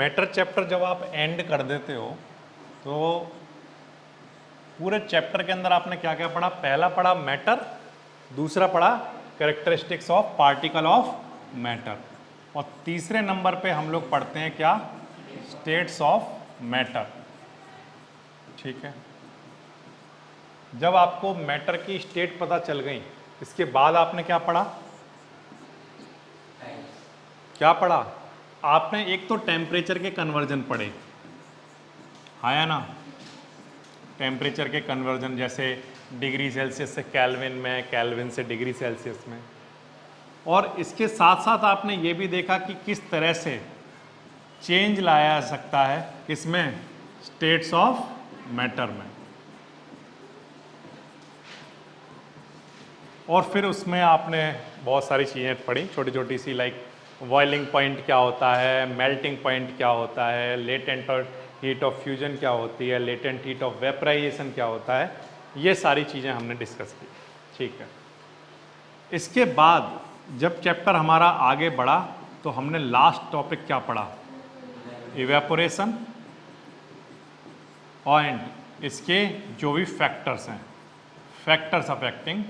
Matter chapter जब आप and कर देते हो तो पूरे चैप्टर के अंदर आपने क्या क्या पढ़ा? पहला पढ़ा मैटर, दूसरा पढ़ा characteristics of particle of matter, और तीसरे नंबर पे हम लोग पढ़ते हैं क्या? States of matter. ठीक है, जब आपको मैटर की स्टेट पता चल गई, इसके बाद आपने क्या पढ़ा? क्या पढ़ा आपने? एक तो टेम्परेचर के कन्वर्जन पढ़े, आया ना? टेम्परेचर के कन्वर्जन, जैसे डिग्री सेल्सियस से केल्विन में, केल्विन से डिग्री सेल्सियस में। और इसके साथ साथ आपने ये भी देखा कि किस तरह से चेंज लाया जा सकता है, किसमें? स्टेट्स ऑफ मैटर में। और फिर उसमें आपने बहुत सारी चीज़ें पढ़ी छोटी छोटी सी, लाइक बॉइलिंग पॉइंट क्या होता है, मेल्टिंग पॉइंट क्या होता है, लेटेंट और हीट ऑफ फ्यूजन क्या होती है, लेटेंट हीट ऑफ वेपराइजेशन क्या होता है, ये सारी चीज़ें हमने डिस्कस की। ठीक है, इसके बाद जब चैप्टर हमारा आगे बढ़ा तो हमने लास्ट टॉपिक क्या पढ़ा? इवेपोरेशन एंड इसके जो भी फैक्टर्स हैं, फैक्टर्स अफेक्टिंग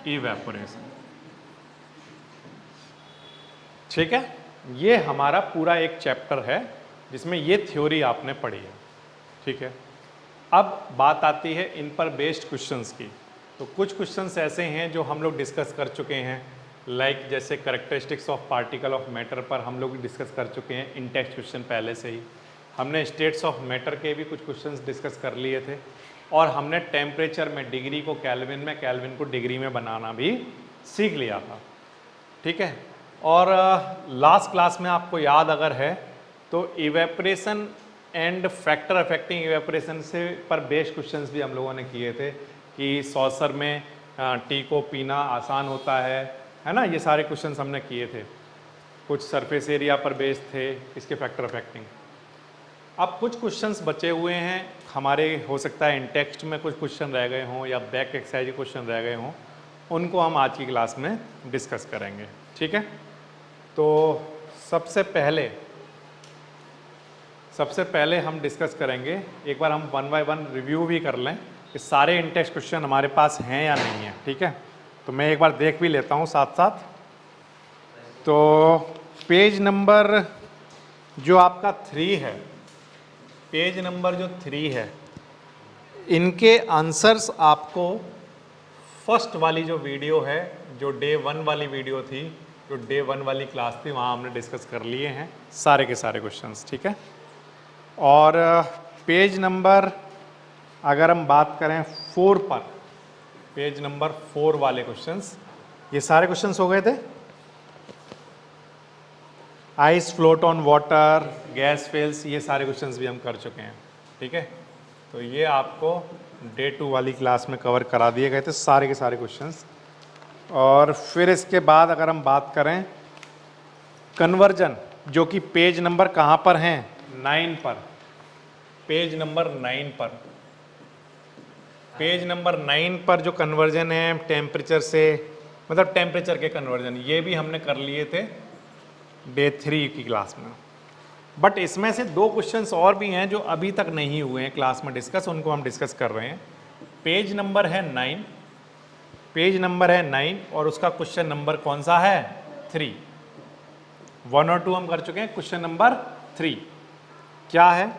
इवेपोरेशन। ठीक है, ये हमारा पूरा एक चैप्टर है जिसमें ये थ्योरी आपने पढ़ी है। ठीक है, अब बात आती है इन पर बेस्ड क्वेश्चंस की। तो कुछ क्वेश्चंस ऐसे हैं जो हम लोग डिस्कस कर चुके हैं, लाइक जैसे characteristics of particle of matter पर हम लोग डिस्कस कर चुके हैं इन टेक्स्ट क्वेश्चन पहले से ही। हमने स्टेट्स ऑफ मैटर के भी कुछ क्वेश्चंस डिस्कस कर लिए थे, और हमने टेम्परेचर में डिग्री को केल्विन में, केल्विन को डिग्री में बनाना भी सीख लिया था। ठीक है, और लास्ट क्लास में आपको याद अगर है तो evaporation and factor affecting evaporation से पर बेस्ड क्वेश्चंस भी हम लोगों ने किए थे कि सॉसर में टी को पीना आसान होता है ना? ये सारे क्वेश्चंस हमने किए थे। कुछ सरफेस एरिया पर बेस्ड थे इसके फैक्टर अफेक्टिंग। अब कुछ क्वेश्चंस बचे हुए हैं हमारे, हो सकता है इन टेक्स्ट में कुछ क्वेश्चन रह गए हों या बैक एक्सरसाइज क्वेश्चन रह गए हों, उनको हम आज की क्लास में डिस्कस करेंगे। ठीक है, तो सबसे पहले हम डिस्कस करेंगे, एक बार हम वन बाय वन रिव्यू भी कर लें कि सारे इन टेक्स्ट क्वेश्चन हमारे पास हैं या नहीं है। ठीक है, तो मैं एक बार देख भी लेता हूँ साथ साथ। तो पेज नंबर जो आपका 3 है, पेज नंबर जो 3 है, इनके आंसर्स आपको फर्स्ट वाली जो वीडियो है, जो डे 1 वाली वीडियो थी, जो डे 1 वाली क्लास थी, वहाँ हमने डिस्कस कर लिए हैं सारे के सारे क्वेश्चंस। ठीक है, और पेज नंबर अगर हम बात करें 4 पर, पेज नंबर 4 वाले क्वेश्चंस, ये सारे क्वेश्चंस हो गए थे। Ice float on water, gas fails, ये सारे क्वेश्चंस भी हम कर चुके हैं। ठीक है, तो ये आपको डे 2 वाली क्लास में कवर करा दिए गए थे सारे के सारे क्वेश्चंस। और फिर इसके बाद अगर हम बात करें कन्वर्जन, जो कि पेज नंबर कहाँ पर हैं? 9 पर, पेज नंबर 9 पर। पेज नंबर 9 पर जो कन्वर्जन है टेम्परेचर से, मतलब टेम्परेचर के कन्वर्जन, ये भी हमने कर लिए थे डे 3 की क्लास में। बट इसमें से 2 क्वेश्चंस और भी हैं जो अभी तक नहीं हुए हैं क्लास में डिस्कस, उनको हम डिस्कस कर रहे हैं। पेज नंबर है 9, पेज नंबर है 9, और उसका क्वेश्चन नंबर कौन सा है? 3। 1 और 2 हम कर चुके हैं, क्वेश्चन नंबर 3 क्या है?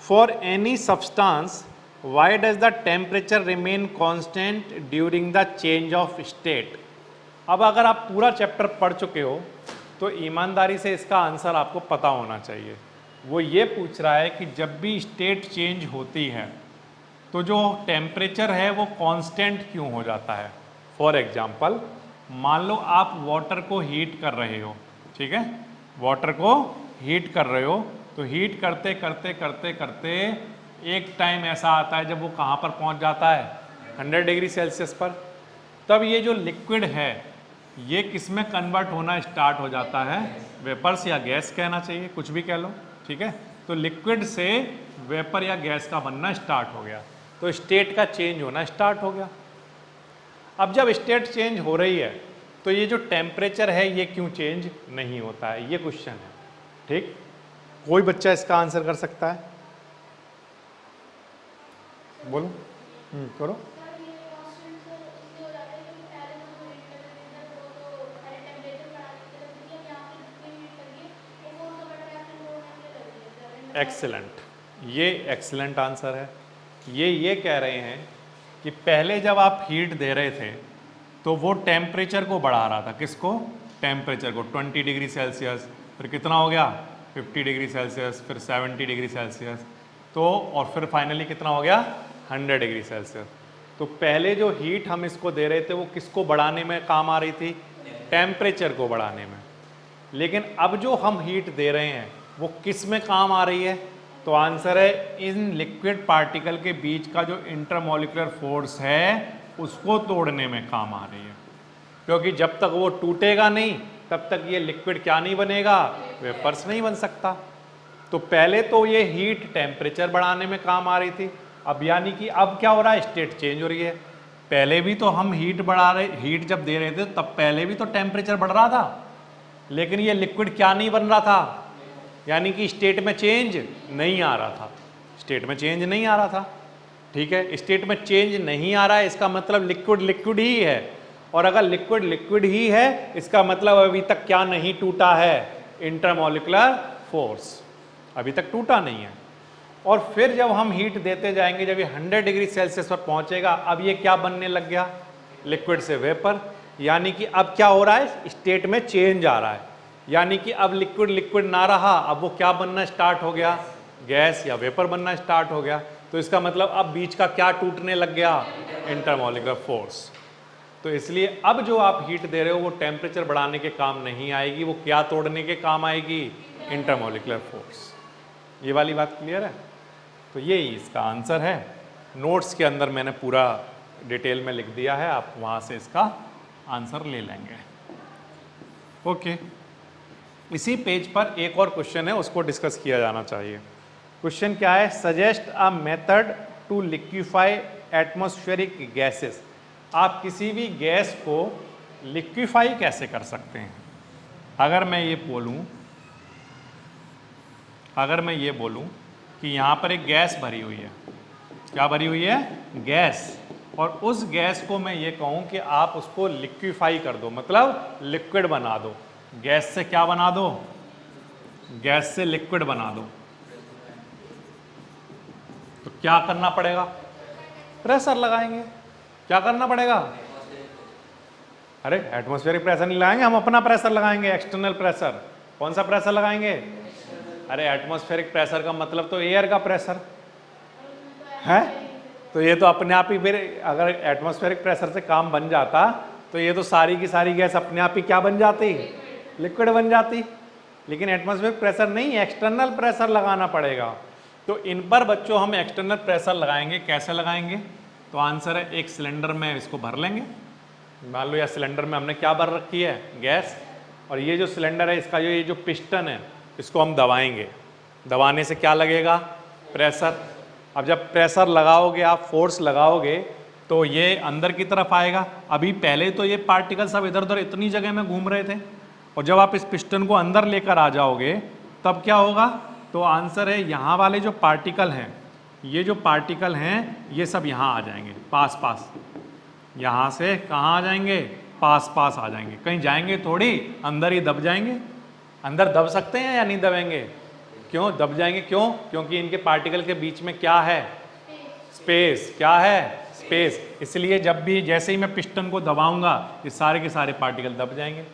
For any substance why does the temperature remain constant during the change of state. अब अगर आप पूरा चैप्टर पढ़ चुके हो तो ईमानदारी से इसका आंसर आपको पता होना चाहिए। वो ये पूछ रहा है कि जब भी स्टेट चेंज होती है तो जो टेम्परेचर है वो कांस्टेंट क्यों हो जाता है। फॉर एग्जांपल, मान लो आप वाटर को हीट कर रहे हो, ठीक है, वाटर को हीट कर रहे हो, तो हीट करते करते करते करते एक टाइम ऐसा आता है जब वो कहाँ पर पहुँच जाता है? 100 डिग्री सेल्सियस पर। तब ये जो लिक्विड है ये किस में कन्वर्ट होना स्टार्ट हो जाता है? वेपर्स या गैस कहना चाहिए, कुछ भी कह लो। ठीक है, तो लिक्विड से वेपर या गैस का बनना स्टार्ट हो गया, तो स्टेट का चेंज होना स्टार्ट हो गया। अब जब स्टेट चेंज हो रही है तो ये जो टेम्परेचर है ये क्यों चेंज नहीं होता है, ये क्वेश्चन है। ठीक, कोई बच्चा इसका आंसर कर सकता है? बोलो। करो। एक्सीलेंट, ये एक्सीलेंट आंसर है। ये कह रहे हैं कि पहले जब आप हीट दे रहे थे तो वो टेम्परेचर को बढ़ा रहा था, किसको? टेम्परेचर को। 20 डिग्री सेल्सियस, फिर कितना हो गया 50 डिग्री सेल्सियस, फिर 70 डिग्री सेल्सियस, तो और फिर फाइनली कितना हो गया 100 डिग्री सेल्सियस। तो पहले जो हीट हम इसको दे रहे थे वो किसको बढ़ाने में काम आ रही थी? टेम्परेचर को बढ़ाने में। लेकिन अब जो हम हीट दे रहे हैं वो किस में काम आ रही है? तो आंसर है इन लिक्विड पार्टिकल के बीच का जो इंटरमॉलिक्यूलर फोर्स है उसको तोड़ने में काम आ रही है। क्योंकि जब तक वो टूटेगा नहीं तब तक ये लिक्विड क्या नहीं बनेगा? वेपर्स नहीं बन सकता। तो पहले तो ये हीट टेम्परेचर बढ़ाने में काम आ रही थी, अब यानी कि अब क्या हो रहा है? स्टेट चेंज हो रही है। पहले भी तो हम हीट बढ़ा रहे, हीट जब दे रहे थे तब पहले भी तो टेम्परेचर बढ़ रहा था, लेकिन ये लिक्विड क्या नहीं बन रहा था? यानी कि स्टेट में चेंज नहीं आ रहा था। स्टेट में चेंज नहीं आ रहा था। ठीक है, स्टेट में चेंज नहीं आ रहा है, इसका मतलब लिक्विड लिक्विड ही है। और अगर लिक्विड लिक्विड ही है इसका मतलब अभी तक क्या नहीं टूटा है? इंटरमॉलिक्यूलर फोर्स अभी तक टूटा नहीं है। और फिर जब हम हीट देते जाएंगे, जब ये 100 डिग्री सेल्सियस पर पहुंचेगा, अब ये क्या बनने लग गया? लिक्विड से वेपर। यानी कि अब क्या हो रहा है? स्टेट में चेंज आ रहा है। यानी कि अब लिक्विड लिक्विड ना रहा, अब वो क्या बनना स्टार्ट हो गया? गैस या वेपर बनना स्टार्ट हो गया। तो इसका मतलब अब बीच का क्या टूटने लग गया? Intermolecular force. तो इसलिए अब जो आप हीट दे रहे हो वो टेम्परेचर बढ़ाने के काम नहीं आएगी, वो क्या तोड़ने के काम आएगी? Intermolecular force. ये वाली बात क्लियर है? तो ये इसका आंसर है। नोट्स के अंदर मैंने पूरा डिटेल में लिख दिया है, आप वहाँ से इसका आंसर ले लेंगे। ओके, इसी पेज पर एक और क्वेश्चन है, उसको डिस्कस किया जाना चाहिए। क्वेश्चन क्या है? Suggest a method to liquefy atmospheric gases. आप किसी भी गैस को लिक्विफाई कैसे कर सकते हैं? अगर मैं ये बोलूं कि यहाँ पर एक गैस भरी हुई है, क्या भरी हुई है? गैस। और उस गैस को मैं ये कहूँ कि आप उसको लिक्विफाई कर दो, मतलब लिक्विड बना दो। गैस से क्या बना दो? गैस से लिक्विड बना दो। तो क्या करना पड़ेगा? प्रेशर लगाएंगे। क्या करना पड़ेगा? अरे एटमॉस्फेरिक प्रेशर नहीं लगाएंगे, हम अपना प्रेशर लगाएंगे, एक्सटर्नल प्रेशर। कौन सा प्रेशर लगाएंगे? अरे एटमॉस्फेरिक प्रेशर का मतलब तो एयर का प्रेशर है। तो ये तो अपने आप ही, फिर अगर एटमॉस्फेरिक प्रेशर से काम बन जाता तो ये तो सारी की सारी गैस अपने आप ही क्या बन जाती? लिक्विड बन जाती। लेकिन एटमॉस्फेरिक प्रेशर नहीं, एक्सटर्नल प्रेशर लगाना पड़ेगा। तो इन पर बच्चों हम एक्सटर्नल प्रेशर लगाएंगे। कैसे लगाएंगे? तो आंसर है एक सिलेंडर में इसको भर लेंगे। मान लो या सिलेंडर में हमने क्या भर रखी है? गैस। और ये जो सिलेंडर है इसका ये जो पिस्टन है इसको हम दबाएंगे। दबाने से क्या लगेगा? प्रेशर। अब जब प्रेशर लगाओगे, आप फोर्स लगाओगे तो ये अंदर की तरफ आएगा। अभी पहले तो ये पार्टिकल सब इधर उधर इतनी जगह में घूम रहे थे, और जब आप इस पिस्टन को अंदर लेकर आ जाओगे तब क्या होगा? तो आंसर है यहाँ वाले जो पार्टिकल हैं, ये जो पार्टिकल हैं ये सब यहाँ आ जाएंगे, पास पास। यहाँ से कहाँ आ जाएंगे? पास पास आ जाएंगे। कहीं जाएंगे थोड़ी, अंदर ही दब जाएंगे। अंदर दब सकते हैं या नहीं दबेंगे? क्यों दब जाएंगे? क्यों? क्योंकि इनके पार्टिकल के बीच में क्या है? स्पेस। क्या है? स्पेस। इसलिए जब भी, जैसे ही मैं पिस्टन को दबाऊंगा ये सारे के सारे पार्टिकल दब जाएंगे।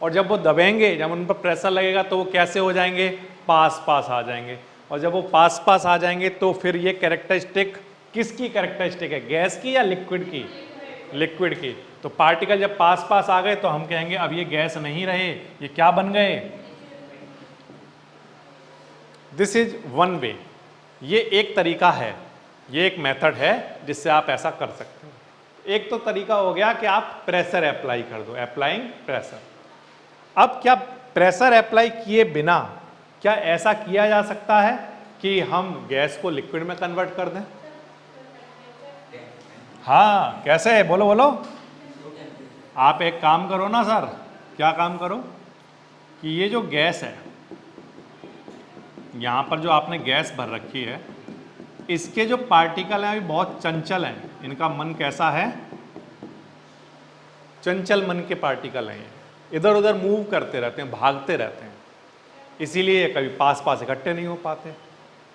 और जब वो दबेंगे, जब उन पर प्रेशर लगेगा तो वो कैसे हो जाएंगे? पास पास आ जाएंगे। और जब वो पास पास आ जाएंगे तो फिर ये कैरेक्टरिस्टिक किसकी कैरेक्टरिस्टिक है? गैस की या लिक्विड की? लिक्विड की। तो पार्टिकल जब पास पास आ गए तो हम कहेंगे अब ये गैस नहीं रहे, ये क्या बन गए? This is one way. ये एक तरीका है, ये एक मेथड है जिससे आप ऐसा कर सकते हो। एक तो तरीका हो गया कि आप प्रेशर अप्लाई कर दो, अप्लाइंग प्रेशर। अब क्या प्रेशर अप्लाई किए बिना क्या ऐसा किया जा सकता है कि हम गैस को लिक्विड में कन्वर्ट कर दें? हाँ, कैसे है? बोलो बोलो। आप एक काम करो ना सर, क्या काम करो कि ये जो गैस है, यहाँ पर जो आपने गैस भर रखी है, इसके जो पार्टिकल हैं अभी बहुत चंचल हैं। इनका मन कैसा है? चंचल मन के पार्टिकल हैं, ये इधर उधर मूव करते रहते हैं, भागते रहते हैं, इसीलिए कभी पास पास इकट्ठे नहीं हो पाते।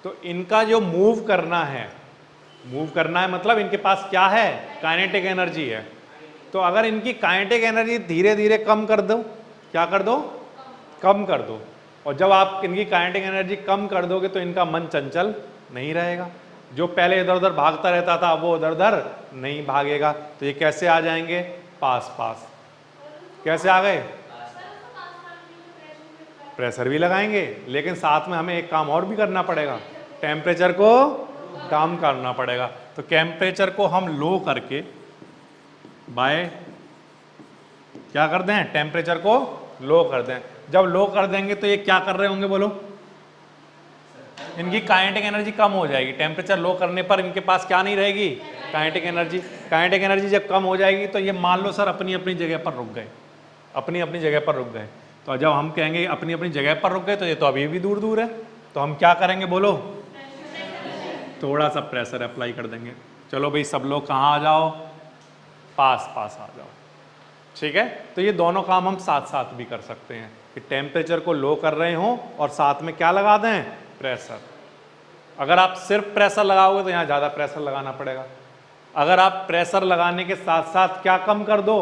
तो इनका जो मूव करना है मतलब इनके पास क्या है? काइनेटिक एनर्जी है। तो अगर इनकी काइनेटिक एनर्जी धीरे धीरे कम कर दो, क्या कर दो? कम कर दो। और जब आप इनकी काइनेटिक एनर्जी कम कर दोगे तो इनका मन चंचल नहीं रहेगा। जो पहले इधर उधर भागता रहता था वो उधर उधर नहीं भागेगा। तो ये कैसे आ जाएंगे? पास पास। कैसे आ गए? प्रेशर भी लगाएंगे, लेकिन साथ में हमें एक काम और भी करना पड़ेगा, टेम्परेचर को कम करना पड़ेगा। तो टेम्परेचर को हम लो करके बाय क्या कर दें? टेम्परेचर को लो कर दें। जब लो कर देंगे तो ये क्या कर रहे होंगे बोलो? इनकी काइनेटिक एनर्जी कम हो जाएगी। टेम्परेचर लो करने पर इनके पास क्या नहीं रहेगी? Kinetic energy. काइनेटिक एनर्जी जब कम हो जाएगी तो ये मान लो सर अपनी अपनी जगह पर रुक गए, अपनी अपनी जगह पर रुक गए। तो जब हम कहेंगे अपनी अपनी जगह पर रुक गए तो ये तो अभी भी दूर दूर है, तो हम क्या करेंगे बोलो? थोड़ा सा प्रेशर अप्लाई कर देंगे। चलो भाई सब लोग कहाँ आ जाओ? पास पास आ जाओ। ठीक है, तो ये दोनों काम हम साथ साथ भी कर सकते हैं कि टेम्परेचर को लो कर रहे हो और साथ में क्या लगा दें? प्रेशर। अगर आप सिर्फ प्रेशर लगाओगे तो यहाँ ज़्यादा प्रेशर लगाना पड़ेगा। अगर आप प्रेशर लगाने के साथ साथ क्या कम कर दो?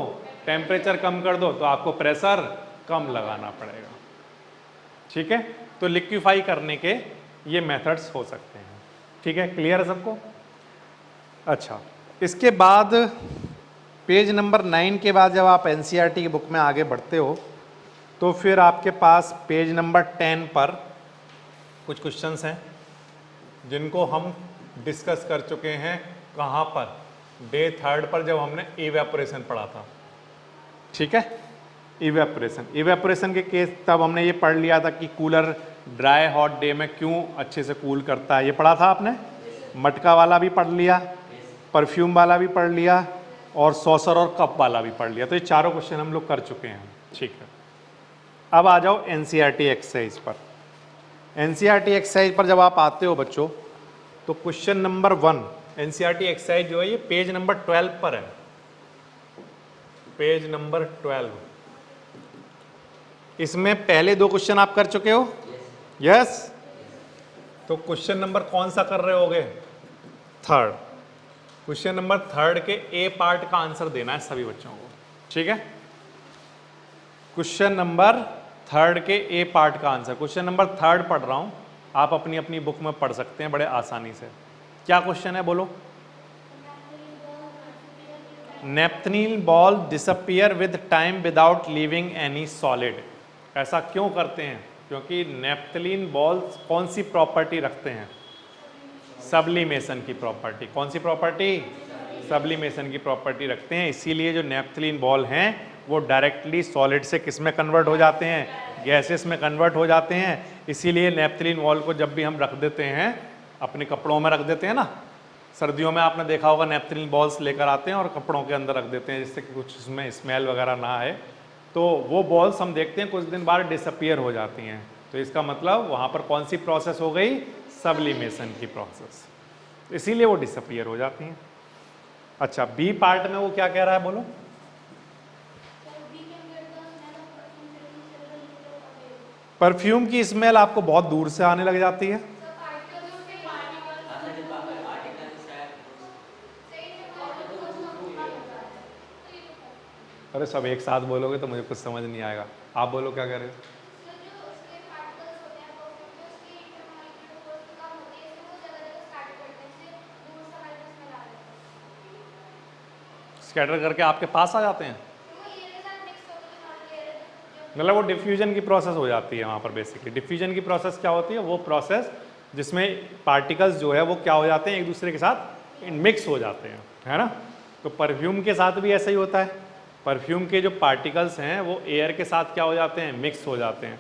टेम्परेचर कम कर दो, तो आपको प्रेशर कम लगाना पड़ेगा। ठीक है, तो लिक्विफाई करने के ये मेथड्स हो सकते हैं। ठीक है, क्लियर है सबको? अच्छा, इसके बाद पेज नंबर 9 के बाद जब आप एनसीईआरटी की बुक में आगे बढ़ते हो तो फिर आपके पास पेज नंबर 10 पर कुछ क्वेश्चंस हैं जिनको हम डिस्कस कर चुके हैं। कहाँ पर? डे 3 पर जब हमने इवेपोरेशन पढ़ा था। ठीक है, इवेपोरेशन के केस तब हमने ये पढ़ लिया था कि कूलर ड्राई हॉट डे में क्यों अच्छे से कूल करता है, ये पढ़ा था आपने। मटका वाला भी पढ़ लिया, परफ्यूम वाला भी पढ़ लिया और सॉसर और कप वाला भी पढ़ लिया। तो ये चारों क्वेश्चन हम लोग कर चुके हैं। ठीक है, अब आ जाओ एनसीईआरटी एक्सरसाइज पर। एनसीईआरटी एक्सरसाइज पर जब आप आते हो बच्चों तो क्वेश्चन नंबर 1 एनसीईआरटी एक्सरसाइज जो है ये पेज नंबर 12 पर है। पेज नंबर 12, इसमें पहले 2 क्वेश्चन आप कर चुके हो? यस। तो क्वेश्चन नंबर कौन सा कर रहे होगे? 3rd। क्वेश्चन नंबर 3rd के ए पार्ट का आंसर देना है सभी बच्चों को। ठीक है, क्वेश्चन नंबर 3rd के ए पार्ट का आंसर। क्वेश्चन नंबर 3rd पढ़ रहा हूं, आप अपनी अपनी बुक में पढ़ सकते हैं बड़े आसानी से। क्या क्वेश्चन है बोलो? Naphthalene ball disappear with time without leaving any solid. ऐसा क्यों करते हैं? क्योंकि नेपथलीन बॉल्स कौन सी प्रॉपर्टी रखते हैं? सब्लिमेशन की प्रॉपर्टी। कौन सी प्रॉपर्टी? सब्लिमेशन की प्रॉपर्टी रखते हैं। इसीलिए जो नेपथलीन बॉल हैं वो डायरेक्टली सॉलिड से किस में कन्वर्ट हो जाते हैं? गैसेस में कन्वर्ट हो जाते हैं। इसीलिए नेपथलीन बॉल को जब भी हम रख देते हैं अपने कपड़ों में रख देते हैं ना, सर्दियों में आपने देखा होगा नेपथलीन बॉल्स लेकर आते हैं और कपड़ों के अंदर रख देते हैं जिससे कि कुछ इसमें स्मेल वगैरह ना आए। तो वो बॉल्स हम देखते हैं कुछ दिन बाद डिसअपियर हो जाती हैं। तो इसका मतलब वहाँ पर कौन सी प्रोसेस हो गई? सब्लिमेशन की प्रोसेस, इसीलिए वो डिसअपियर हो जाती हैं। अच्छा, बी पार्ट में वो क्या कह रहा है बोलो? परफ्यूम की स्मेल आपको बहुत दूर से आने लग जाती है। अरे सब एक साथ बोलोगे तो मुझे कुछ समझ नहीं आएगा। आप बोलो क्या कह रहे हो? स्कैटर करके आपके पास आ जाते हैं, मतलब वो डिफ्यूजन की प्रोसेस हो जाती है वहाँ पर। बेसिकली डिफ्यूजन की प्रोसेस क्या होती है? वो प्रोसेस जिसमें पार्टिकल्स जो है वो क्या हो जाते हैं? एक दूसरे के साथ मिक्स हो जाते हैं, है ना। तो परफ्यूम के साथ भी ऐसा ही होता है। परफ्यूम के जो पार्टिकल्स हैं वो एयर के साथ क्या हो जाते हैं? मिक्स हो जाते हैं।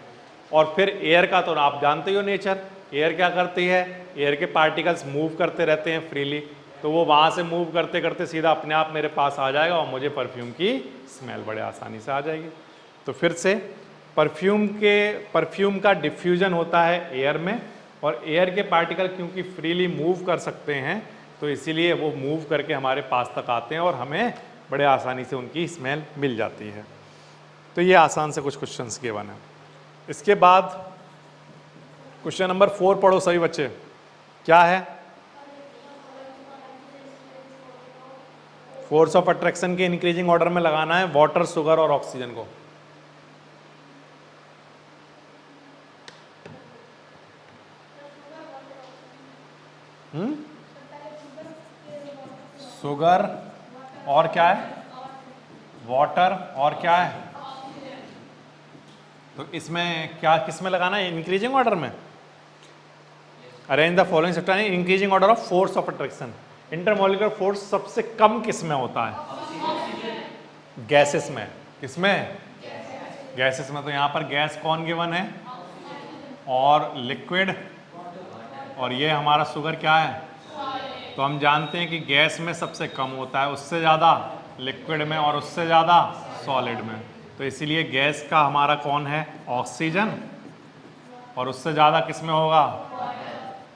और फिर एयर का तो आप जानते ही हो नेचर। एयर क्या करती है? एयर के पार्टिकल्स मूव करते रहते हैं फ्रीली। तो वो वहाँ से मूव करते करते सीधा अपने आप मेरे पास आ जाएगा और मुझे परफ्यूम की स्मेल बड़े आसानी से आ जाएगी। तो फिर से परफ्यूम का डिफ्यूजन होता है एयर में, और एयर के पार्टिकल क्योंकि फ्रीली मूव कर सकते हैं तो इसीलिए वो मूव करके हमारे पास तक आते हैं और हमें बड़े आसानी से उनकी स्मेल मिल जाती है। तो ये आसान से कुछ क्वेश्चंस गिवन है। इसके बाद क्वेश्चन नंबर 4 पढ़ो सभी बच्चे। क्या है? फोर्स ऑफ अट्रैक्शन के इंक्रीजिंग ऑर्डर में लगाना है वाटर, शुगर और ऑक्सीजन को। शुगर और क्या है? वाटर और क्या है? तो इसमें क्या किस में लगाना है? इंक्रीजिंग ऑर्डर में। Arrange the following substance in increasing order of force of attraction. Intermolecular force सबसे कम किस में होता है? गैसेस में। किस में? गैसेस में। तो यहां पर गैस कौन गिवन है? और लिक्विड, और ये हमारा शुगर क्या है? तो हम जानते हैं कि गैस में सबसे कम होता है, उससे ज़्यादा लिक्विड में और उससे ज़्यादा सॉलिड में। तो इसीलिए गैस का हमारा कौन है? ऑक्सीजन, और उससे ज़्यादा किस में होगा?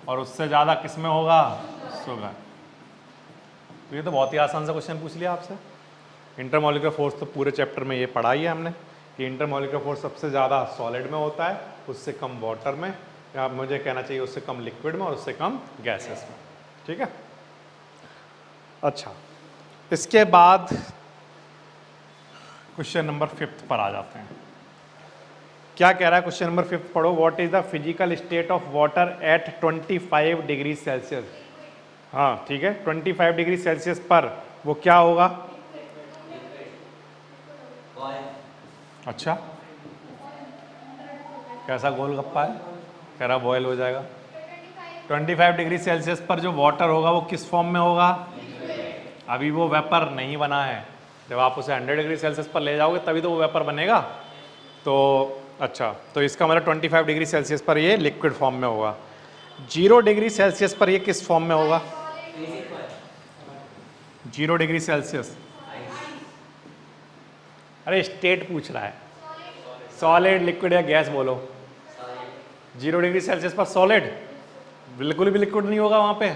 और उससे ज़्यादा किस में होगा? शुगर। तो ये तो बहुत ही आसान सा क्वेश्चन पूछ लिया आपसे। इंटरमॉलिक्यूलर फोर्स तो पूरे चैप्टर में ये पढ़ा ही है हमने कि इंटरमॉलिक्यूलर फोर्स सबसे ज़्यादा सॉलिड में होता है, उससे कम वाटर में, या मुझे कहना चाहिए उससे कम लिक्विड में और उससे कम गैसेस में। ठीक है। अच्छा, इसके बाद क्वेश्चन नंबर 5 पर आ जाते हैं। क्या कह रहा है क्वेश्चन नंबर 5? पढ़ो। What is the physical state of water at 25 degree Celsius? हाँ ठीक है, 25 डिग्री सेल्सियस पर वो क्या होगा? अच्छा, कैसा गोलगप्पा है? कह रहा बॉयल हो जाएगा। 25 डिग्री सेल्सियस पर जो वाटर होगा वो किस फॉर्म में होगा? अभी वो वेपर नहीं बना है, जब आप उसे 100 डिग्री सेल्सियस पर ले जाओगे तभी तो वो वेपर बनेगा। तो अच्छा, तो इसका मतलब 25 डिग्री सेल्सियस पर ये लिक्विड फॉर्म में होगा। 0 डिग्री सेल्सियस पर ये किस फॉर्म में होगा? 0 डिग्री सेल्सियस। अरे स्टेट पूछ रहा है, सॉलिड, लिक्विड या गैस बोलो। 0 डिग्री सेल्सियस पर सॉलिड, बिल्कुल भी लिक्विड नहीं होगा वहां पे।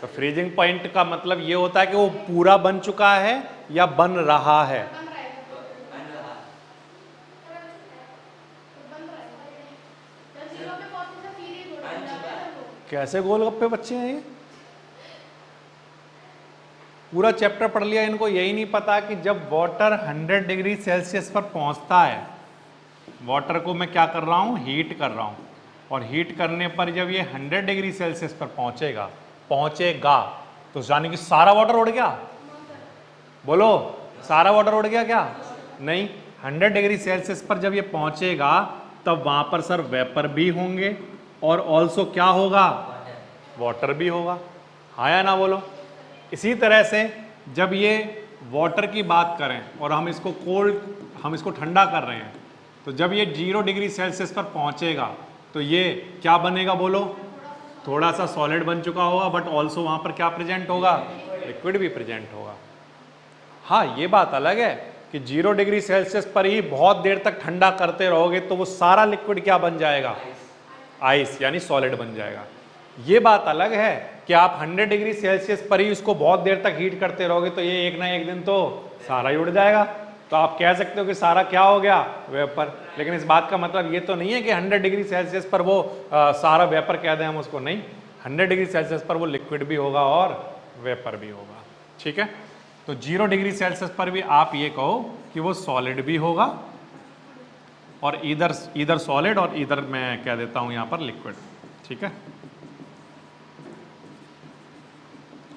तो फ्रीजिंग पॉइंट का मतलब ये होता है कि वो पूरा बन चुका है या बन रहा है। कैसे गोलगप्पे बच्चे हैं ये? पूरा चैप्टर पढ़ लिया, इनको यही नहीं पता कि जब वाटर 100 डिग्री सेल्सियस पर पहुंचता है, वाटर को मैं क्या कर रहा हूं? हीट कर रहा हूं, और हीट करने पर जब ये 100 डिग्री सेल्सियस पर पहुंचेगा तो यानी कि सारा वाटर उड़ गया। बोलो, सारा वाटर उड़ गया क्या? नहीं, 100 डिग्री सेल्सियस पर जब ये पहुंचेगा तब वहां पर सर वेपर भी होंगे और ऑल्सो क्या होगा? वाटर भी होगा। हाँ या ना बोलो। इसी तरह से जब ये वाटर की बात करें और हम इसको ठंडा कर रहे हैं, तो जब ये 0 डिग्री सेल्सियस पर पहुंचेगा तो ये क्या बनेगा? बोलो, थोड़ा सा सॉलिड बन चुका होगा, बट ऑल्सो वहां पर क्या प्रेजेंट होगा? लिक्विड भी प्रेजेंट होगा। हाँ, ये बात अलग है कि 0 डिग्री सेल्सियस पर ही बहुत देर तक ठंडा करते रहोगे तो वो सारा लिक्विड क्या बन जाएगा? आइस, यानी सॉलिड बन जाएगा। ये बात अलग है कि आप 100 डिग्री सेल्सियस पर ही इसको बहुत देर तक हीट करते रहोगे तो ये एक ना एक दिन तो सारा ही उड़ जाएगा। तो आप कह सकते हो कि सारा क्या हो गया? वेपर। लेकिन इस बात का मतलब ये तो नहीं है कि 100 डिग्री सेल्सियस पर वो सारा वेपर कह दें हम उसको, नहीं। 100 डिग्री सेल्सियस पर वो लिक्विड भी होगा और वेपर भी होगा। ठीक है। तो 0 डिग्री सेल्सियस पर भी आप ये कहो कि वो सॉलिड भी होगा, और इधर सॉलिड और इधर मैं कह देता हूं यहां पर लिक्विड। ठीक है,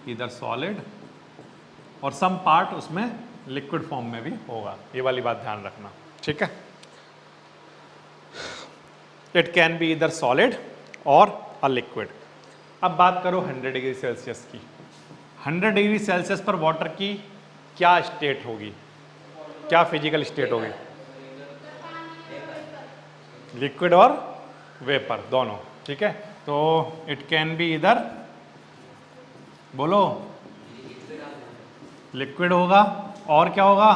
इधर सॉलिड और सम पार्ट उसमें लिक्विड फॉर्म में भी होगा। ये वाली बात ध्यान रखना। ठीक है, इट कैन बी इधर सॉलिड और अ लिक्विड। अब बात करो 100 डिग्री सेल्सियस की। 100 डिग्री सेल्सियस पर वाटर की क्या स्टेट होगी? क्या फिजिकल स्टेट होगी? लिक्विड और वेपर दोनों। ठीक है, तो इट कैन बी इधर बोलो, लिक्विड होगा और क्या होगा,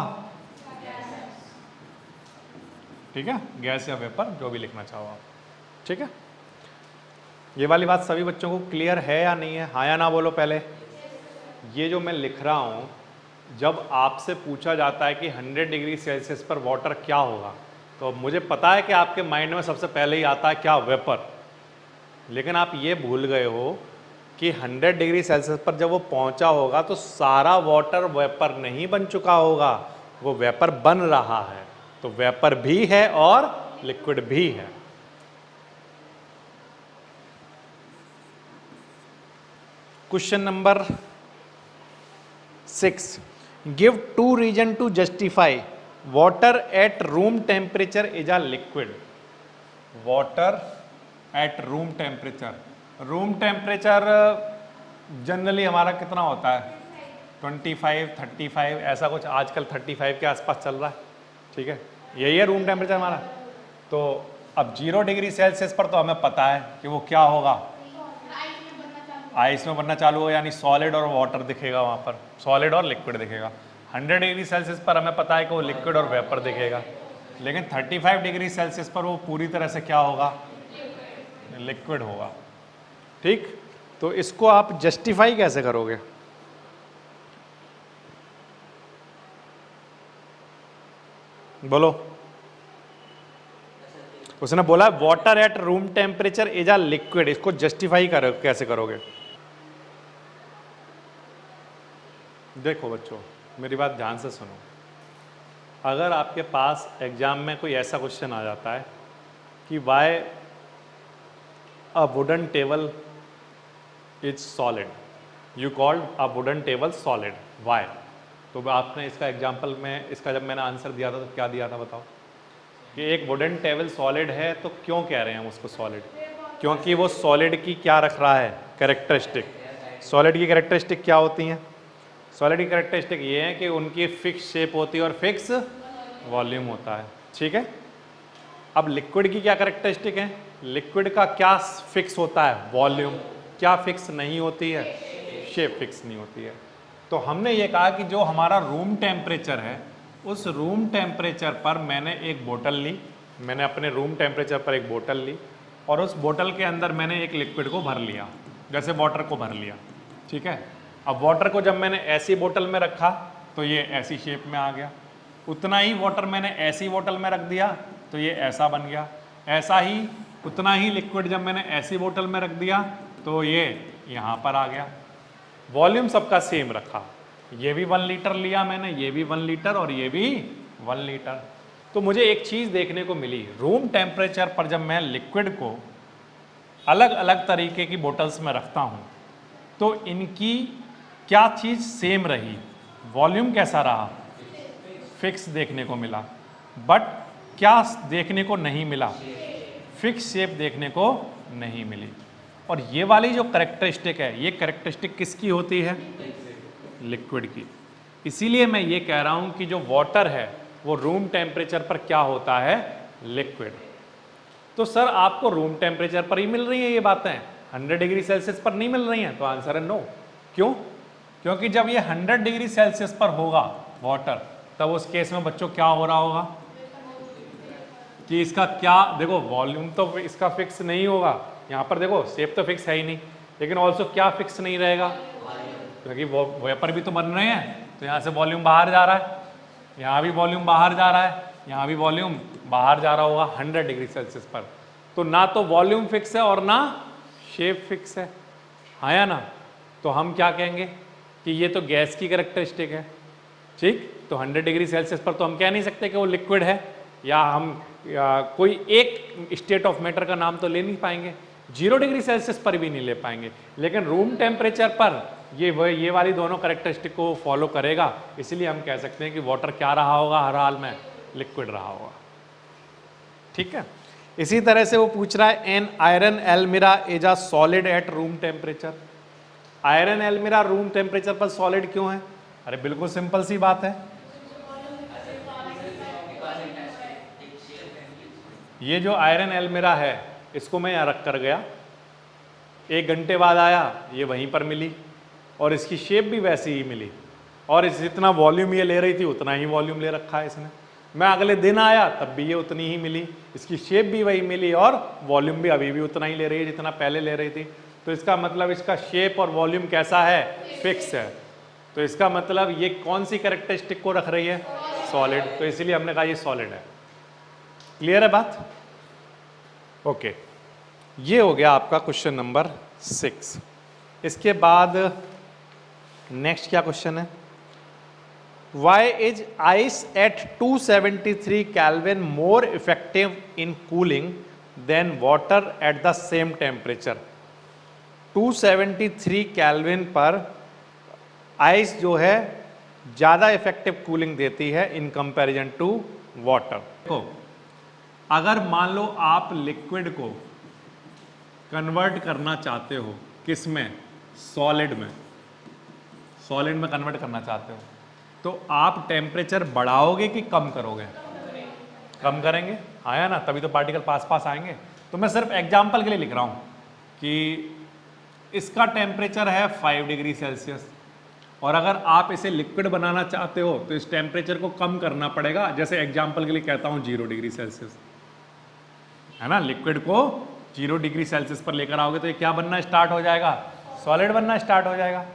ठीक है, गैस या वेपर जो भी लिखना चाहो आप, ठीक है। ये वाली बात सभी बच्चों को क्लियर है या नहीं है, हाँ या ना बोलो पहले। ये जो मैं लिख रहा हूँ, जब आपसे पूछा जाता है कि 100 डिग्री सेल्सियस पर वाटर क्या होगा, तो मुझे पता है कि आपके माइंड में सबसे पहले ही आता है क्या, वेपर। लेकिन आप ये भूल गए हो कि 100 डिग्री सेल्सियस पर जब वो पहुंचा होगा तो सारा वाटर वेपर नहीं बन चुका होगा, वो वेपर बन रहा है। तो वेपर भी है और लिक्विड भी है। Question number 6, give 2 reason to justify water at room temperature is a liquid. Water at room temperature, room temperature generally हमारा कितना होता है, 25, 35 ऐसा कुछ, आजकल 35 के आसपास चल रहा है, ठीक है, यही है रूम टेम्परेचर हमारा। तो अब 0 डिग्री सेल्सियस पर तो हमें पता है कि वो क्या होगा, आइस में बनना चालू हो, यानी सॉलिड और वाटर दिखेगा वहाँ पर, सॉलिड और लिक्विड दिखेगा। 100 डिग्री सेल्सियस पर हमें पता है कि वो लिक्विड और वेपर दिखेगा। लेकिन 35 डिग्री सेल्सियस पर वो पूरी तरह से क्या होगा, लिक्विड होगा, ठीक। तो इसको आप जस्टिफाई कैसे करोगे, बोलो। उसने बोला water at room temperature is a liquid, इसको जस्टिफाई करो, कैसे करोगे। देखो बच्चों, मेरी बात ध्यान से सुनो। अगर आपके पास एग्जाम में कोई ऐसा क्वेश्चन आ जाता है कि why a wooden table is solid, you called a wooden table solid, why, तो आपने इसका एग्जाम्पल में, इसका जब मैंने आंसर दिया था तो क्या दिया था बताओ, कि एक वुडन टेबल सॉलिड है, तो क्यों कह रहे हैं हम उसको सॉलिड, क्योंकि वो सॉलिड की क्या रख रहा है, कैरेक्टरिस्टिक। सॉलिड की कैरेक्टरिस्टिक क्या होती हैं, सॉलिड की कैरेक्टरिस्टिक ये है कि उनकी फिक्स शेप होती है और फिक्स वॉल्यूम होता है, ठीक है। अब लिक्विड की क्या कैरेक्टरिस्टिक है, लिक्विड का क्या फिक्स होता है, वॉल्यूम, क्या फिक्स नहीं होती है, शेप फिक्स नहीं होती है। तो हमने ये कहा कि जो हमारा रूम टेम्परेचर है, उस रूम टेम्परेचर पर मैंने एक बोतल ली, मैंने अपने रूम टेम्परेचर पर एक बोतल ली और उस बोतल के अंदर मैंने एक लिक्विड को भर लिया, जैसे वाटर को भर लिया, ठीक है। अब वाटर को जब मैंने ऐसी बोतल में रखा तो ये ऐसी शेप में आ गया, उतना ही वाटर मैंने ऐसी बोतल में रख दिया तो ये ऐसा बन गया, ऐसा ही उतना ही लिक्विड जब मैंने ऐसी बोतल में रख दिया तो ये यहाँ पर आ गया। वॉल्यूम सबका सेम रखा, ये भी 1 लीटर लिया मैंने, ये भी 1 लीटर और ये भी 1 लीटर। तो मुझे एक चीज़ देखने को मिली, रूम टेम्परेचर पर जब मैं लिक्विड को अलग अलग तरीके की बोतल्स में रखता हूँ तो इनकी क्या चीज़ सेम रही, वॉल्यूम कैसा रहा, फिक्स देखने को मिला, बट क्या देखने को नहीं मिला, फिक्स शेप देखने को नहीं मिली। और ये वाली जो कैरेक्टरिस्टिक है, ये कैरेक्टरिस्टिक किसकी होती है, लिक्विड की। इसीलिए मैं ये कह रहा हूं कि जो वाटर है वो रूम टेम्परेचर पर क्या होता है, लिक्विड। तो सर आपको रूम टेम्परेचर पर ही मिल रही है ये बातें, 100 डिग्री सेल्सियस पर नहीं मिल रही हैं, तो आंसर है नो। क्यों, क्योंकि जब ये 100 डिग्री सेल्सियस पर होगा वाटर, तब उस केस में बच्चों क्या हो रहा होगा कि इसका क्या, देखो वॉल्यूम तो इसका फिक्स नहीं होगा, यहाँ पर देखो शेप तो फिक्स है ही नहीं, लेकिन ऑल्सो क्या फिक्स नहीं रहेगा, क्योंकि वो वेपर भी तो बन रहे हैं, तो यहाँ से वॉल्यूम बाहर जा रहा है, यहाँ भी वॉल्यूम बाहर जा रहा है, यहाँ भी वॉल्यूम बाहर जा रहा होगा 100 डिग्री सेल्सियस पर। तो ना तो वॉल्यूम फिक्स है और ना शेप फिक्स है, हाँ या ना। तो हम क्या कहेंगे कि ये तो गैस की कैरेक्टरिस्टिक है, ठीक। तो 100 डिग्री सेल्सियस पर तो हम कह नहीं सकते कि वो लिक्विड है, या कोई एक स्टेट ऑफ मैटर का नाम तो ले नहीं पाएंगे, 0 डिग्री सेल्सियस पर भी नहीं ले पाएंगे, लेकिन रूम टेम्परेचर पर ये वाली दोनों कैरेक्टरिस्टिक को फॉलो करेगा। इसलिए हम कह सकते हैं कि वाटर क्या रहा होगा, हर हाल में लिक्विड रहा होगा, ठीक है। इसी तरह से वो पूछ रहा है an iron Elmira is a solid at room temperature. Iron Elmira room temperature पर सॉलिड क्यों है, अरे बिल्कुल सिंपल सी बात है, ये जो आयरन एल्मिरा है इसको मैं यहाँ रख कर गया, 1 घंटे बाद आया ये वहीं पर मिली, और इसकी शेप भी वैसी ही मिली, और जितना वॉल्यूम ये ले रही थी उतना ही वॉल्यूम ले रखा है इसने। मैं अगले दिन आया तब भी ये उतनी ही मिली, इसकी शेप भी वही मिली और वॉल्यूम भी अभी भी उतना ही ले रही है जितना पहले ले रही थी। तो इसका मतलब इसका शेप और वॉल्यूम कैसा है? फिक्स है। तो इसका मतलब ये कौन सी कैरेक्टरिस्टिक को रख रही है? सॉलिड। तो इसीलिए हमने कहा ये सॉलिड है। क्लियर है बात? ओके, ये हो गया आपका क्वेश्चन नंबर 6। इसके बाद नेक्स्ट क्या क्वेश्चन है? Why is ice at 273 Kelvin more effective in cooling than water at the same temperature? 273 kelvin पर आइस जो है ज़्यादा इफेक्टिव कूलिंग देती है इन कंपैरिजन टू वाटर। देखो, अगर मान लो आप लिक्विड को कन्वर्ट करना चाहते हो, किस में? सॉलिड में। सॉलिड में कन्वर्ट करना चाहते हो तो आप टेम्परेचर बढ़ाओगे कि कम करोगे? कम करेंगे, आया ना, तभी तो पार्टिकल पास पास आएंगे। तो मैं सिर्फ एग्जांपल के लिए लिख रहा हूं कि इसका टेम्परेचर है 5 डिग्री सेल्सियस, और अगर आप इसे लिक्विड बनाना चाहते हो तो इस टेम्परेचर को कम करना पड़ेगा। जैसे एग्जांपल के लिए कहता हूं 0 डिग्री सेल्सियस, है ना। लिक्विड को 0 डिग्री सेल्सियस पर लेकर आओगे तो ये क्या बनना स्टार्ट हो जाएगा? सॉलिड बनना स्टार्ट हो जाएगा।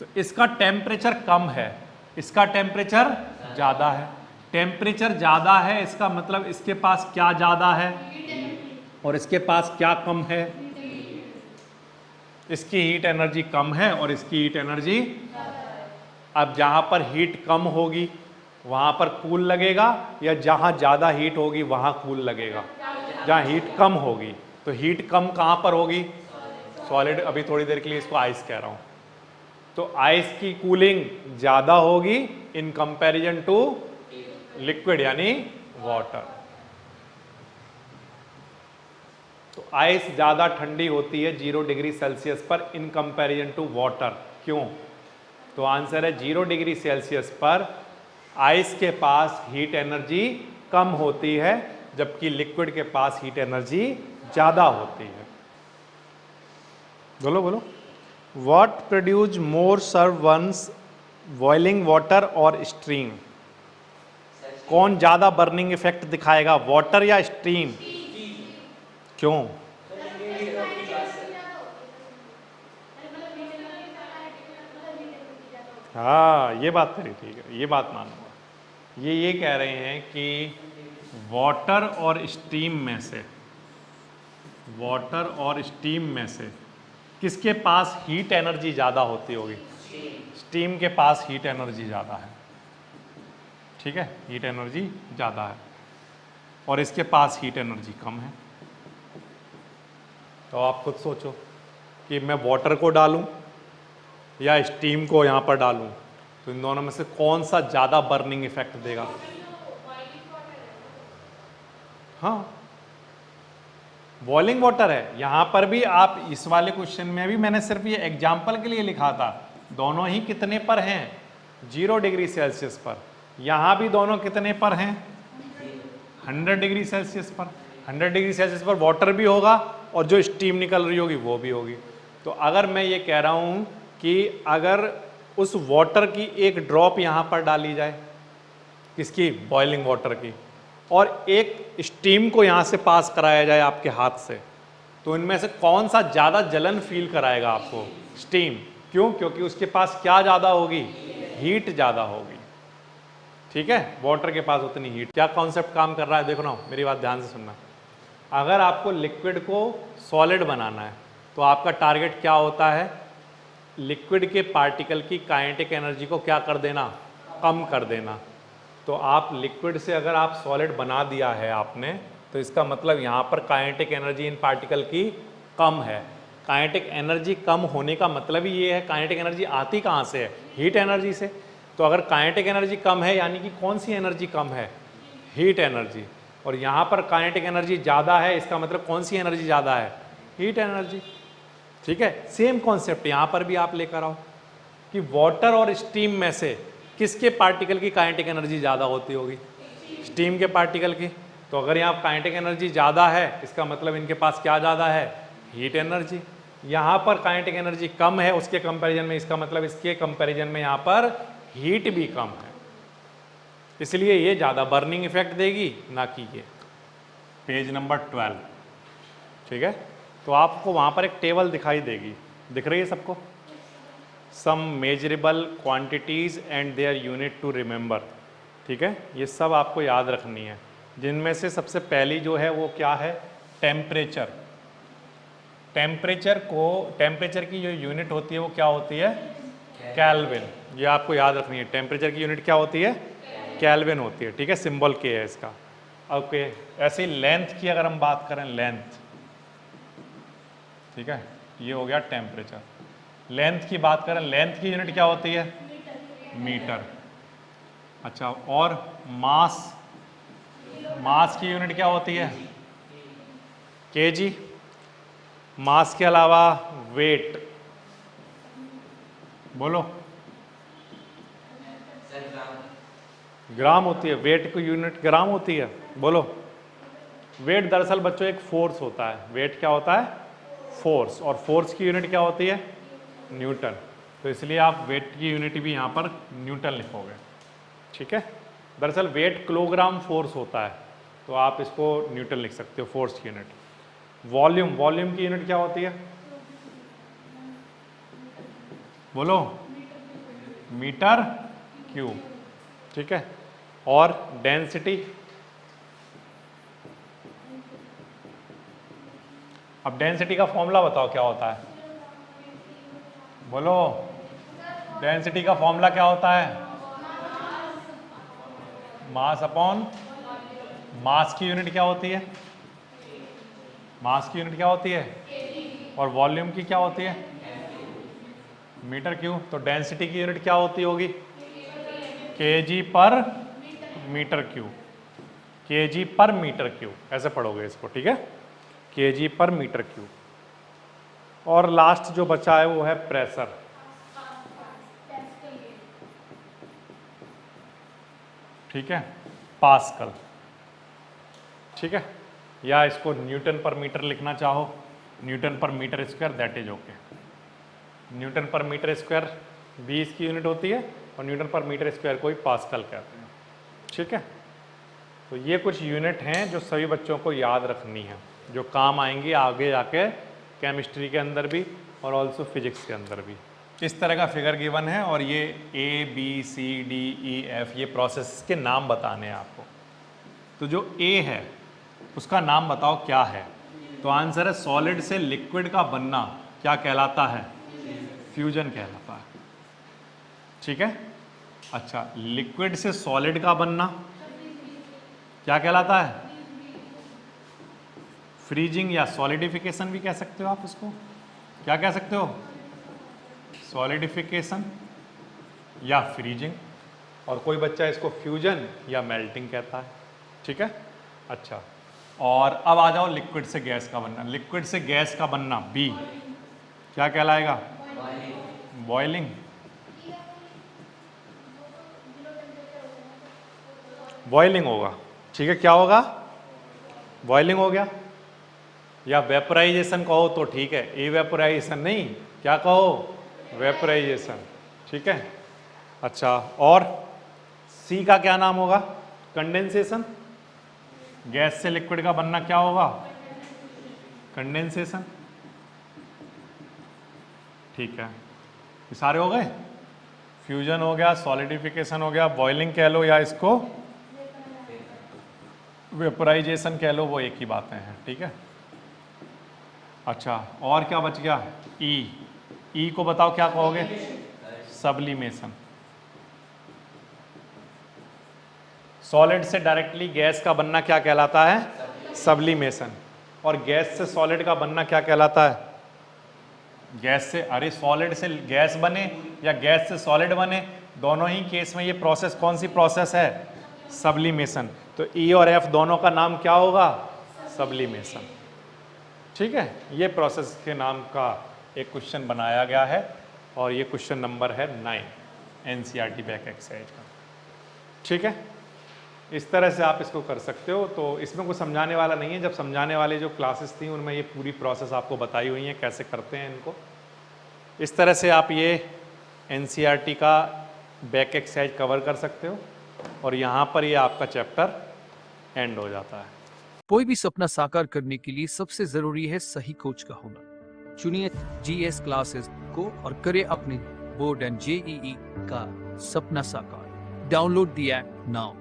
तो इसका टेम्परेचर कम है, इसका टेम्परेचर ज़्यादा है। टेम्परेचर ज़्यादा है इसका मतलब इसके पास क्या ज़्यादा है और इसके पास क्या कम है? इसकी हीट एनर्जी कम है और इसकी हीट एनर्जी। अब जहाँ पर हीट कम होगी वहाँ पर कूल लगेगा, या जहाँ ज़्यादा हीट होगी वहाँ कूल लगेगा? जहाँ हीट कम होगी। तो हीट कम कहाँ पर होगी? सॉलिड। अभी थोड़ी देर के लिए इसको आइस कह रहा हूँ। तो आइस की कूलिंग ज़्यादा होगी इन कंपैरिजन टू लिक्विड यानी वाटर। तो आइस ज़्यादा ठंडी होती है 0 डिग्री सेल्सियस पर इन कंपैरिजन टू वाटर। क्यों? तो आंसर है 0 डिग्री सेल्सियस पर आइस के पास हीट एनर्जी कम होती है, जबकि लिक्विड के पास हीट एनर्जी ज़्यादा होती है। बोलो बोलो। What produce more serve once boiling water और स्ट्रीम? कौन ज़्यादा बर्निंग इफेक्ट दिखाएगा, वाटर या स्ट्रीम? क्यों? हाँ, ये बात तेरी ठीक है, ये बात मानूंगा। ये कह रहे हैं कि वाटर और स्टीम में से, वाटर और स्टीम में से किसके पास हीट एनर्जी ज़्यादा होती होगी? स्टीम के पास हीट एनर्जी ज़्यादा है। ठीक है, हीट एनर्जी ज़्यादा है और इसके पास हीट एनर्जी कम है। तो आप खुद सोचो कि मैं वाटर को डालूं या स्टीम को यहाँ पर डालूं, तो इन दोनों में से कौन सा ज़्यादा बर्निंग इफेक्ट देगा? हाँ, बॉइलिंग वाटर है। यहाँ पर भी आप इस वाले क्वेश्चन में भी मैंने सिर्फ ये एग्जाम्पल के लिए लिखा था। दोनों ही कितने पर हैं? 0 डिग्री सेल्सियस पर। यहाँ भी दोनों कितने पर हैं? 100 डिग्री सेल्सियस पर। 100 डिग्री सेल्सियस पर वाटर भी होगा और जो स्टीम निकल रही होगी वो भी होगी। तो अगर मैं ये कह रहा हूँ कि अगर उस वाटर की एक ड्रॉप यहाँ पर डाली जाए, किसकी? बॉइलिंग वाटर की, और एक स्टीम को यहाँ से पास कराया जाए आपके हाथ से, तो इनमें से कौन सा ज़्यादा जलन फील कराएगा आपको? स्टीम। क्यों? क्योंकि उसके पास क्या ज़्यादा होगी? हीट ज़्यादा होगी। ठीक है, वाटर के पास उतनी हीट। क्या कॉन्सेप्ट काम कर रहा है? देखो ना, मेरी बात ध्यान से सुनना। अगर आपको लिक्विड को सॉलिड बनाना है तो आपका टारगेट क्या होता है? लिक्विड के पार्टिकल की काइनेटिक एनर्जी को क्या कर देना? कम कर देना। तो आप लिक्विड से अगर आप सॉलिड बना दिया है आपने, तो इसका मतलब यहाँ पर काइनेटिक एनर्जी इन पार्टिकल की कम है। काइनेटिक एनर्जी कम होने का मतलब ही ये है, काइनेटिक एनर्जी आती कहाँ से है? हीट एनर्जी से। तो अगर काइनेटिक एनर्जी कम है यानी कि कौन सी एनर्जी कम है? Heat energy. और यहाँ पर काइनेटिक एनर्जी ज़्यादा है, इसका मतलब कौन सी एनर्जी ज़्यादा है? Heat energy. ठीक है, सेम कॉन्सेप्ट यहाँ पर भी आप लेकर आओ कि वाटर और स्टीम में से किसके पार्टिकल की काइनेटिक एनर्जी ज़्यादा होती होगी? स्टीम के पार्टिकल की। तो अगर यहाँ काइनेटिक एनर्जी ज़्यादा है, इसका मतलब इनके पास क्या ज़्यादा है? Heat energy. यहाँ पर काइनेटिक एनर्जी कम है उसके कंपैरिजन में, इसका मतलब इसके कंपैरिजन में यहाँ पर हीट भी कम है, इसलिए ये ज़्यादा बर्निंग इफेक्ट देगी ना कि ये। पेज नंबर 12, ठीक है। तो आपको वहाँ पर एक टेबल दिखाई देगी, दिख रही है सबको? Some measurable quantities and their unit to remember, ठीक है। ये सब आपको याद रखनी है, जिनमें से सबसे पहली जो है वो क्या है? टेम्परेचर। टेम्परेचर की जो यूनिट होती है वो क्या होती है? केल्विन। ये आपको याद रखनी है, टेम्परेचर की यूनिट क्या होती है? केल्विन होती है, ठीक है। सिंबल के है इसका। ओके, ऐसे ही लेंथ की अगर हम बात करें, लेंथ, ठीक है, ये हो गया टेम्परेचर। लेंथ की बात करें, लेंथ की यूनिट क्या होती है? मीटर। अच्छा, और मास की यूनिट क्या होती है? केजी। मास के अलावा वेट, बोलो। ग्राम होती है, वेट की यूनिट ग्राम होती है, बोलो। वेट दरअसल बच्चों एक फोर्स होता है। वेट क्या होता है? फोर्स। और फोर्स की यूनिट क्या होती है? न्यूटन। तो इसलिए आप वेट की यूनिट भी यहाँ पर न्यूटन लिखोगे, ठीक है। दरअसल वेट किलोग्राम फोर्स होता है, तो आप इसको न्यूटन लिख सकते हो, फोर्स की यूनिट। वॉल्यूम की यूनिट क्या होती है? बोलो। मीटर क्यूब, ठीक है। और डेंसिटी, अब डेंसिटी का फॉर्मूला बताओ क्या होता है? बोलो। डेंसिटी का फॉर्मूला क्या होता है? मास अपॉन, मास की यूनिट क्या होती है? मास की यूनिट क्या होती है? और वॉल्यूम की क्या होती है? Metre cube. तो डेंसिटी की यूनिट क्या होती होगी? Kg per metre cube. Kg per metre cube, ऐसे पढ़ोगे इसको, ठीक है। KG per metre cube. और लास्ट जो बचा है वो है प्रेशर, ठीक है, पास्कल, ठीक है। या इसको न्यूटन पर मीटर लिखना चाहो, newton per metre square, that is okay. Newton per metre square 20 की यूनिट होती है, और न्यूटन पर मीटर स्क्वायर को ही पास्कल कहते हैं, ठीक है। तो ये कुछ यूनिट हैं जो सभी बच्चों को याद रखनी है, जो काम आएंगी आगे जाके केमिस्ट्री के अंदर भी और ऑल्सो फिजिक्स के अंदर भी। इस तरह का फिगर गिवन है, और ये ABCDEF ये प्रोसेस के नाम बताने हैं आपको। तो जो A है उसका नाम बताओ क्या है? तो आंसर है सॉलिड से लिक्विड का बनना क्या कहलाता है? फ्यूजन कहलाता है, ठीक है। अच्छा, लिक्विड से सॉलिड का बनना क्या कहलाता है? फ्रीजिंग या सॉलिडिफिकेशन भी कह सकते हो आप उसको। क्या कह सकते हो? सॉलिडिफिकेशन या फ्रीजिंग। और कोई बच्चा इसको फ्यूजन या मेल्टिंग कहता है, ठीक है। अच्छा, और अब आ जाओ लिक्विड से गैस का बनना। लिक्विड से गैस का बनना B क्या कहलाएगा? बॉइलिंग। बॉइलिंग होगा, ठीक है। क्या होगा? बॉइलिंग हो गया। या वेपराइजेशन कहो तो ठीक है, इवेपोराइजेशन नहीं, क्या कहो? वेपराइजेशन, ठीक है। अच्छा, और C का क्या नाम होगा? कंडेंसेशन। गैस से लिक्विड का बनना क्या होगा? कंडेंसेशन, ठीक है। ये सारे हो गए। फ्यूजन हो गया, सॉलिडिफिकेशन हो गया, बॉइलिंग कह लो या इसको वेपराइजेशन कह लो, वो एक ही बातें हैं, ठीक है। अच्छा, और क्या बच गया? ई को बताओ क्या कहोगे? सब्लिमेशन। सॉलिड से डायरेक्टली गैस का बनना क्या कहलाता है? सब्लिमेशन। और गैस से सॉलिड का बनना क्या कहलाता है? गैस से, अरे सॉलिड से गैस बने या गैस से सॉलिड बने, दोनों ही केस में ये प्रोसेस कौन सी प्रोसेस है? सब्लिमेशन। तो ई और एफ दोनों का नाम क्या होगा? सब्लिमेशन, ठीक है। ये प्रोसेस के नाम का एक क्वेश्चन बनाया गया है, और ये क्वेश्चन नंबर है 9 NCERT बैक एक्सरसाइज का, ठीक है। इस तरह से आप इसको कर सकते हो। तो इसमें कुछ समझाने वाला नहीं है, जब समझाने वाले जो क्लासेस थी उनमें ये पूरी प्रोसेस आपको बताई हुई है कैसे करते हैं इनको। इस तरह से आप ये एनसीईआरटी का बैक एक्सरसाइज कवर कर सकते हो और यहाँ पर ये आपका चैप्टर एंड हो जाता है। कोई भी सपना साकार करने के लिए सबसे जरूरी है सही कोच का होना। चुनिए जीएस क्लासेस को और करें अपने बोर्ड एंड जेईई का सपना साकार। Download the app now.